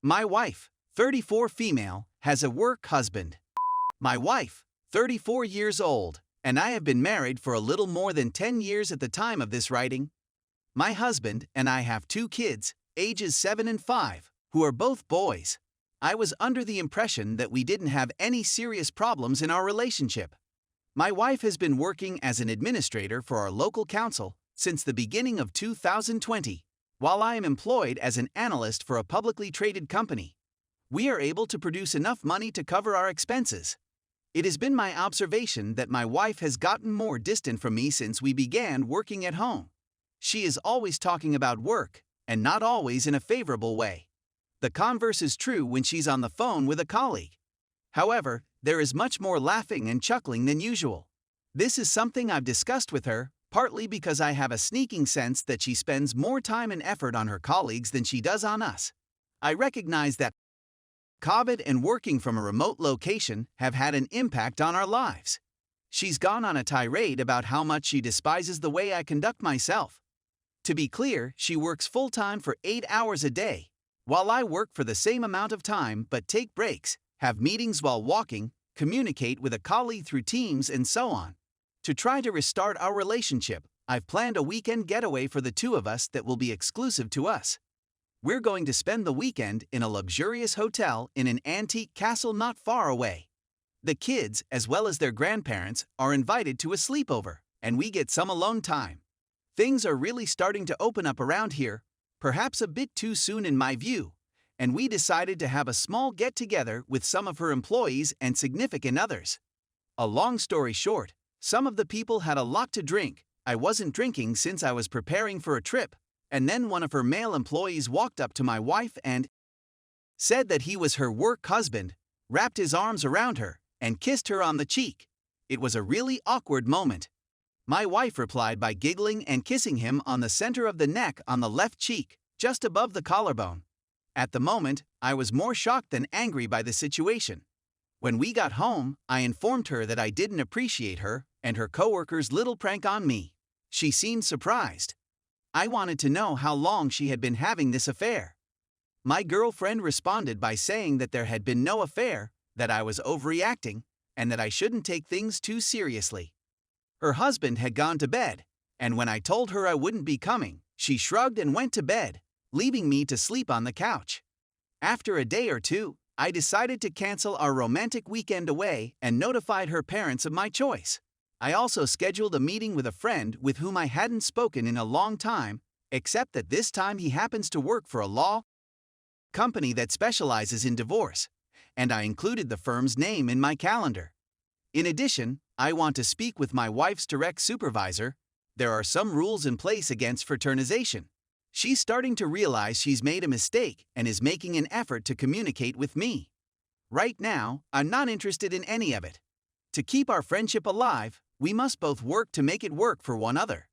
My wife, 34 female, has a work husband. My wife, 34 years old, and I have been married for a little more than 10 years at the time of this writing. My husband and I have 2 kids, ages 7 and 5, who are both boys. I was under the impression that we didn't have any serious problems in our relationship. My wife has been working as an administrator for our local council since the beginning of 2020, while I am employed as an analyst for a publicly traded company. We are able to produce enough money to cover our expenses. It has been my observation that my wife has gotten more distant from me since we began working at home. She is always talking about work, and not always in a favorable way. The converse is true when she's on the phone with a colleague. However, there is much more laughing and chuckling than usual. This is something I've discussed with her, partly because I have a sneaking sense that she spends more time and effort on her colleagues than she does on us. I recognize that COVID and working from a remote location have had an impact on our lives. She's gone on a tirade about how much she despises the way I conduct myself. To be clear, she works full-time for 8 hours a day, while I work for the same amount of time but take breaks, have meetings while walking, communicate with a colleague through Teams, and so on. To try to restart our relationship, I've planned a weekend getaway for the 2 of us that will be exclusive to us. We're going to spend the weekend in a luxurious hotel in an antique castle not far away. The kids, as well as their grandparents, are invited to a sleepover, and we get some alone time. Things are really starting to open up around here, perhaps a bit too soon in my view, and we decided to have a small get-together with some of her employees and significant others. A long story short, some of the people had a lot to drink. I wasn't drinking since I was preparing for a trip, and then one of her male employees walked up to my wife and said that he was her work husband, wrapped his arms around her, and kissed her on the cheek. It was a really awkward moment. My wife replied by giggling and kissing him on the center of the neck on the left cheek, just above the collarbone. At the moment, I was more shocked than angry by the situation. When we got home, I informed her that I didn't appreciate her and her coworker's little prank on me. She seemed surprised. I wanted to know how long she had been having this affair. My girlfriend responded by saying that there had been no affair, that I was overreacting, and that I shouldn't take things too seriously. Her husband had gone to bed, and when I told her I wouldn't be coming, she shrugged and went to bed, leaving me to sleep on the couch. After a day or 2, I decided to cancel our romantic weekend away and notified her parents of my choice. I also scheduled a meeting with a friend with whom I hadn't spoken in a long time, except that this time he happens to work for a law company that specializes in divorce, and I included the firm's name in my calendar. In addition, I want to speak with my wife's direct supervisor. There are some rules in place against fraternization. She's starting to realize she's made a mistake and is making an effort to communicate with me. Right now, I'm not interested in any of it. To keep our friendship alive, we must both work to make it work for one another.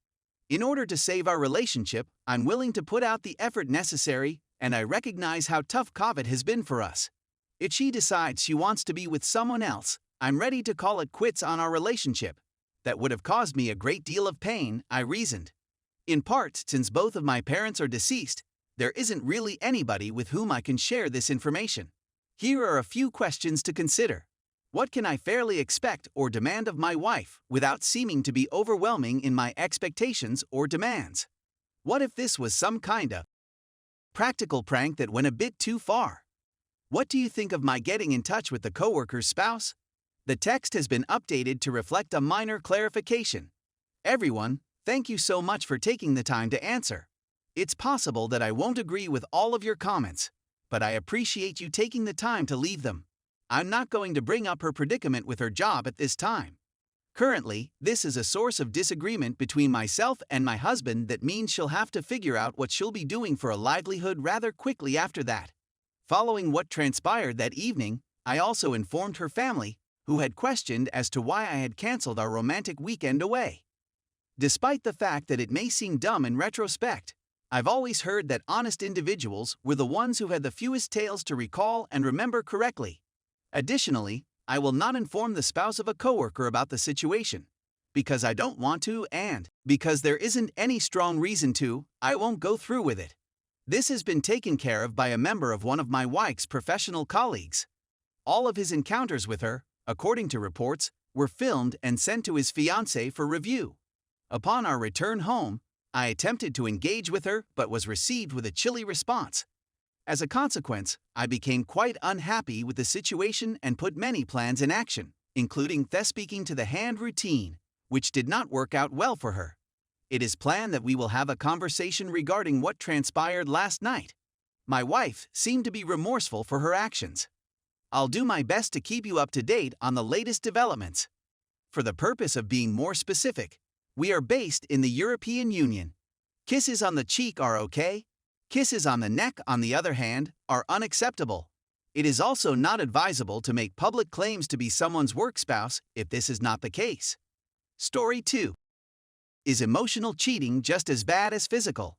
In order to save our relationship, I'm willing to put out the effort necessary, and I recognize how tough COVID has been for us. If she decides she wants to be with someone else, I'm ready to call it quits on our relationship. That would have caused me a great deal of pain, I reasoned. In part, since both of my parents are deceased, there isn't really anybody with whom I can share this information. Here are a few questions to consider. What can I fairly expect or demand of my wife without seeming to be overwhelming in my expectations or demands? What if this was some kind of practical prank that went a bit too far? What do you think of my getting in touch with the coworker's spouse? The text has been updated to reflect a minor clarification. Everyone, thank you so much for taking the time to answer. It's possible that I won't agree with all of your comments, but I appreciate you taking the time to leave them. I'm not going to bring up her predicament with her job at this time. Currently, this is a source of disagreement between myself and my husband that means she'll have to figure out what she'll be doing for a livelihood rather quickly after that. Following what transpired that evening, I also informed her family, who had questioned as to why I had canceled our romantic weekend away. Despite the fact that it may seem dumb in retrospect, I've always heard that honest individuals were the ones who had the fewest tales to recall and remember correctly. Additionally, I will not inform the spouse of a coworker about the situation. Because I don't want to and because there isn't any strong reason to, I won't go through with it. This has been taken care of by a member of one of my wife's professional colleagues. All of his encounters with her, according to reports, were filmed and sent to his fiancée for review. Upon our return home, I attempted to engage with her but was received with a chilly response. As a consequence, I became quite unhappy with the situation and put many plans in action, including the speaking to the hand routine, which did not work out well for her. It is planned that we will have a conversation regarding what transpired last night. My wife seemed to be remorseful for her actions. I'll do my best to keep you up to date on the latest developments. For the purpose of being more specific, we are based in the European Union. Kisses on the cheek are okay. Kisses on the neck, on the other hand, are unacceptable. It is also not advisable to make public claims to be someone's work spouse if this is not the case. Story 2. Is emotional cheating just as bad as physical?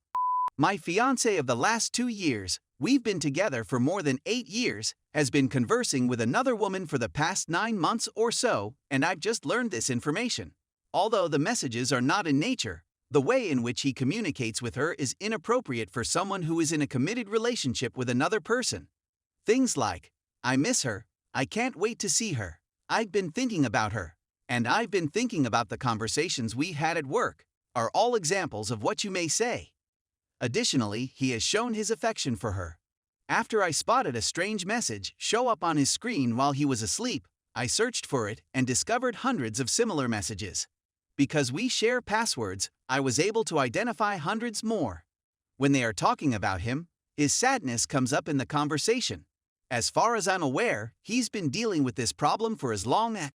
My fiancé of the last 2 years, we've been together for more than 8 years, has been conversing with another woman for the past 9 months or so, and I've just learned this information. Although the messages are not in nature, the way in which he communicates with her is inappropriate for someone who is in a committed relationship with another person. Things like, "I miss her," "I can't wait to see her," "I've been thinking about her," and "I've been thinking about the conversations we had at work," are all examples of what you may say. Additionally, he has shown his affection for her. After I spotted a strange message show up on his screen while he was asleep, I searched for it and discovered hundreds of similar messages. Because we share passwords, I was able to identify hundreds more. When they are talking about him, his sadness comes up in the conversation. As far as I'm aware, he's been dealing with this problem for as long as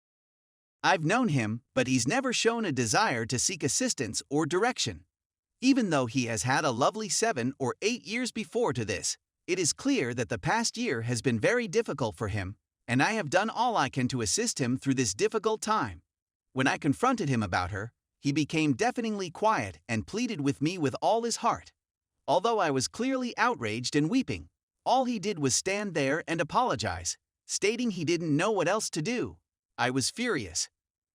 I've known him, but he's never shown a desire to seek assistance or direction. Even though he has had a lovely 7 or 8 years before to this, it is clear that the past year has been very difficult for him, and I have done all I can to assist him through this difficult time. When I confronted him about her, he became deafeningly quiet and pleaded with me with all his heart. Although I was clearly outraged and weeping, all he did was stand there and apologize, stating he didn't know what else to do. I was furious.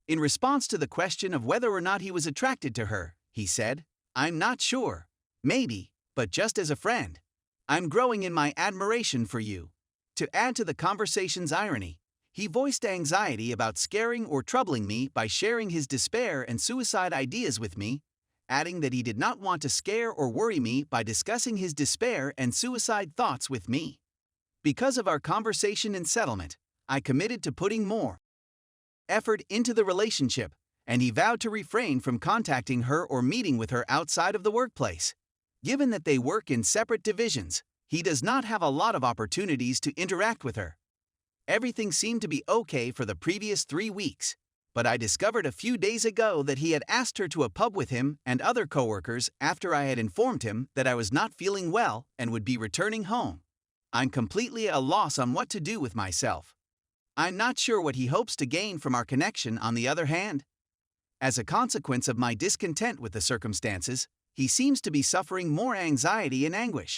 In response to the question of whether or not he was attracted to her, he said, "I'm not sure. Maybe, but just as a friend. I'm growing in my admiration for you." To add to the conversation's irony, he voiced anxiety about scaring or troubling me by sharing his despair and suicide ideas with me, adding that he did not want to scare or worry me by discussing his despair and suicide thoughts with me. Because of our conversation and settlement, I committed to putting more effort into the relationship, and he vowed to refrain from contacting her or meeting with her outside of the workplace. Given that they work in separate divisions, he does not have a lot of opportunities to interact with her. Everything seemed to be okay for the previous 3 weeks, but I discovered a few days ago that he had asked her to a pub with him and other coworkers after I had informed him that I was not feeling well and would be returning home. I'm completely at a loss on what to do with myself. I'm not sure what he hopes to gain from our connection on the other hand. As a consequence of my discontent with the circumstances, he seems to be suffering more anxiety and anguish.